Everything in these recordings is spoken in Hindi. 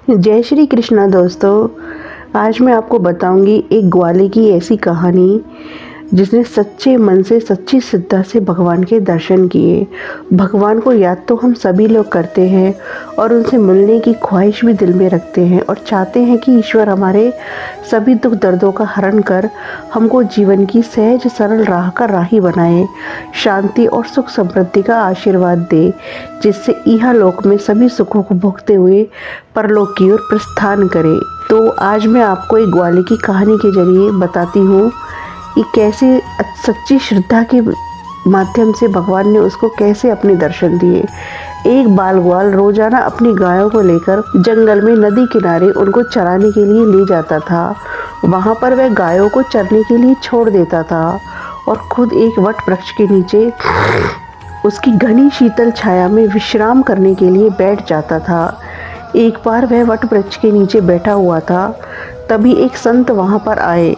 जय श्री कृष्णा दोस्तों। आज मैं आपको बताऊंगी एक ग्वाले की ऐसी कहानी जिसने सच्चे मन से सच्ची श्रद्धा से भगवान के दर्शन किए। भगवान को याद तो हम सभी लोग करते हैं और उनसे मिलने की ख्वाहिश भी दिल में रखते हैं और चाहते हैं कि ईश्वर हमारे सभी दुख दर्दों का हरण कर हमको जीवन की सहज सरल राह का राही बनाए, शांति और सुख समृद्धि का आशीर्वाद दे, जिससे इहलोक में सभी सुखों को भोगते हुए परलोक की ओर प्रस्थान करे। तो आज मैं आपको एक ग्वाले की कहानी के जरिए बताती हूँ कि कैसे सच्ची श्रद्धा के माध्यम से भगवान ने उसको कैसे अपने दर्शन दिए। एक बाल ग्वाल रोजाना अपनी गायों को लेकर जंगल में नदी किनारे उनको चराने के लिए ले जाता था। वहाँ पर वह गायों को चरने के लिए छोड़ देता था और खुद एक वट वृक्ष के नीचे उसकी घनी शीतल छाया में विश्राम करने के लिए बैठ जाता था। एक बार वह वट वृक्ष के नीचे बैठा हुआ था, तभी एक संत वहाँ पर आए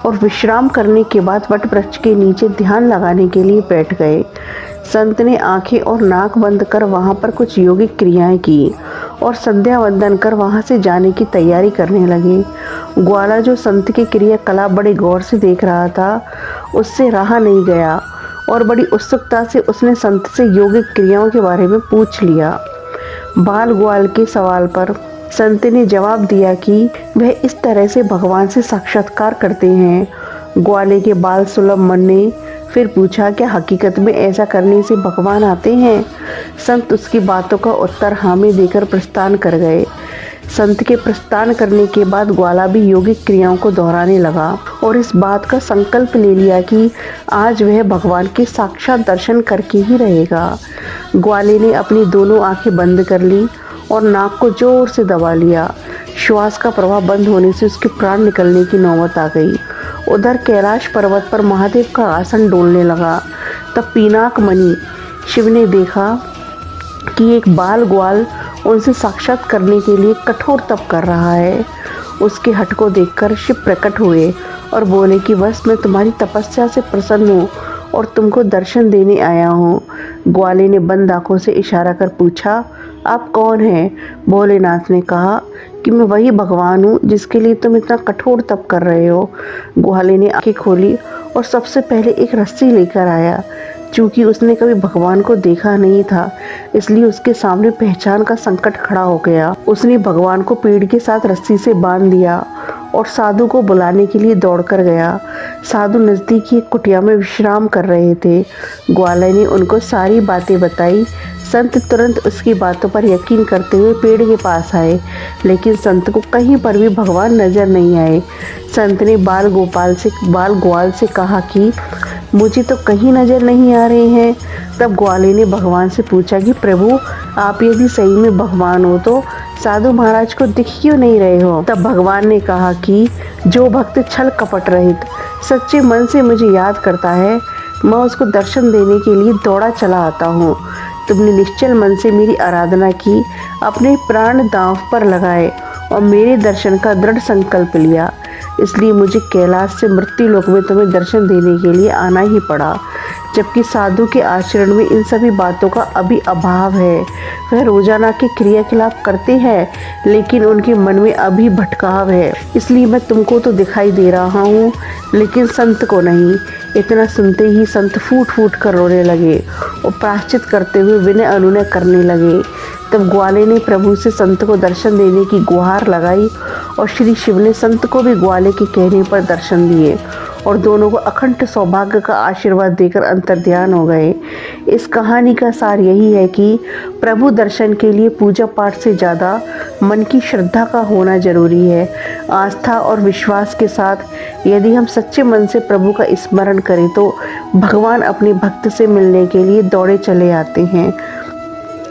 और विश्राम करने के बाद वट वृक्ष के नीचे ध्यान लगाने के लिए बैठ गए। संत ने आंखें और नाक बंद कर वहाँ पर कुछ योगिक क्रियाएं की और संध्या वंदन कर वहाँ से जाने की तैयारी करने लगे। ग्वाला जो संत की क्रियाकलाप बड़े गौर से देख रहा था, उससे रहा नहीं गया और बड़ी उत्सुकता से उसने संत से योगिक क्रियाओं के बारे में पूछ लिया। बाल ग्वाल के सवाल पर संत ने जवाब दिया कि वह इस तरह से भगवान से साक्षात्कार करते हैं। ग्वाले के बाल सुलभ मन ने फिर पूछा, क्या हकीकत में ऐसा करने से भगवान आते हैं? संत उसकी बातों का उत्तर हाँ में देकर प्रस्थान कर गए। संत के प्रस्थान करने के बाद ग्वाला भी योगिक क्रियाओं को दोहराने लगा और इस बात का संकल्प ले लिया कि आज वह भगवान के साक्षात दर्शन करके ही रहेगा। ग्वाले ने अपनी दोनों आंखें बंद कर ली और नाक को जोर से दबा लिया। श्वास का प्रवाह बंद होने से उसके प्राण निकलने की नौबत आ गई। उधर कैलाश पर्वत पर महादेव का आसन डोलने लगा। तब पिनाक मणि शिव ने देखा कि एक बाल ग्वाल उनसे साक्षात करने के लिए कठोर तप कर रहा है। उसके हठ को देखकर शिव प्रकट हुए और बोले कि बस मैं तुम्हारी तपस्या से प्रसन्न हूँ और तुमको दर्शन देने आया हूँ। ग्वाले ने बंद आंखों से इशारा कर पूछा, आप कौन हैं? भोलेनाथ ने कहा कि मैं वही भगवान हूँ जिसके लिए तुम इतना कठोर तप कर रहे हो। ग्वाले ने आंखें खोली और सबसे पहले एक रस्सी लेकर आया। चूँकि उसने कभी भगवान को देखा नहीं था, इसलिए उसके सामने पहचान का संकट खड़ा हो गया। उसने भगवान को पेड़ के साथ रस्सी से बांध दिया और साधु को बुलाने के लिए दौड़कर गया। साधु नज़दीकी एक कुटिया में विश्राम कर रहे थे। ग्वाले ने उनको सारी बातें बताई। संत तुरंत उसकी बातों पर यकीन करते हुए पेड़ के पास आए, लेकिन संत को कहीं पर भी भगवान नजर नहीं आए। संत ने बाल ग्वाल से कहा कि मुझे तो कहीं नजर नहीं आ रहे हैं। तब ग्वाले ने भगवान से पूछा कि प्रभु, आप यदि सही में भगवान हो तो साधु महाराज को दिख क्यों नहीं रहे हो? तब भगवान ने कहा कि जो भक्त छल कपट रहित सच्चे मन से मुझे याद करता है, मैं उसको दर्शन देने के लिए दौड़ा चला आता हूँ। तुमने निश्चल मन से मेरी आराधना की, अपने प्राण दांव पर लगाए और मेरे दर्शन का दृढ़ संकल्प लिया, इसलिए मुझे कैलाश से मृत्यु लोक में तुम्हें दर्शन देने के लिए आना ही पड़ा। जबकि साधु के आचरण में इन सभी बातों का अभी अभाव है। वह रोजाना के क्रियाकलाप करते हैं, लेकिन उनके मन में अभी भटकाव है। इसलिए मैं तुमको तो दिखाई दे रहा हूँ, लेकिन संत को नहीं। इतना सुनते ही संत फूट फूट कर रोने लगे और प्रायश्चित करते हुए विनय अनुनय करने लगे। तब ग्वाले ने प्रभु से संत को दर्शन देने की गुहार लगाई और श्री शिव ने संत को भी ग्वाले के कहने पर दर्शन दिए और दोनों को अखंड सौभाग्य का आशीर्वाद देकर अंतर्ध्यान हो गए। इस कहानी का सार यही है कि प्रभु दर्शन के लिए पूजा पाठ से ज़्यादा मन की श्रद्धा का होना जरूरी है। आस्था और विश्वास के साथ यदि हम सच्चे मन से प्रभु का स्मरण करें तो भगवान अपने भक्त से मिलने के लिए दौड़े चले आते हैं।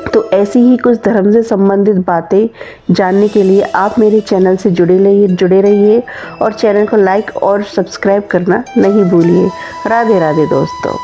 तो ऐसी ही कुछ धर्म से संबंधित बातें जानने के लिए आप मेरे चैनल से जुड़े रहिए और चैनल को लाइक और सब्सक्राइब करना नहीं भूलिए। राधे राधे दोस्तों।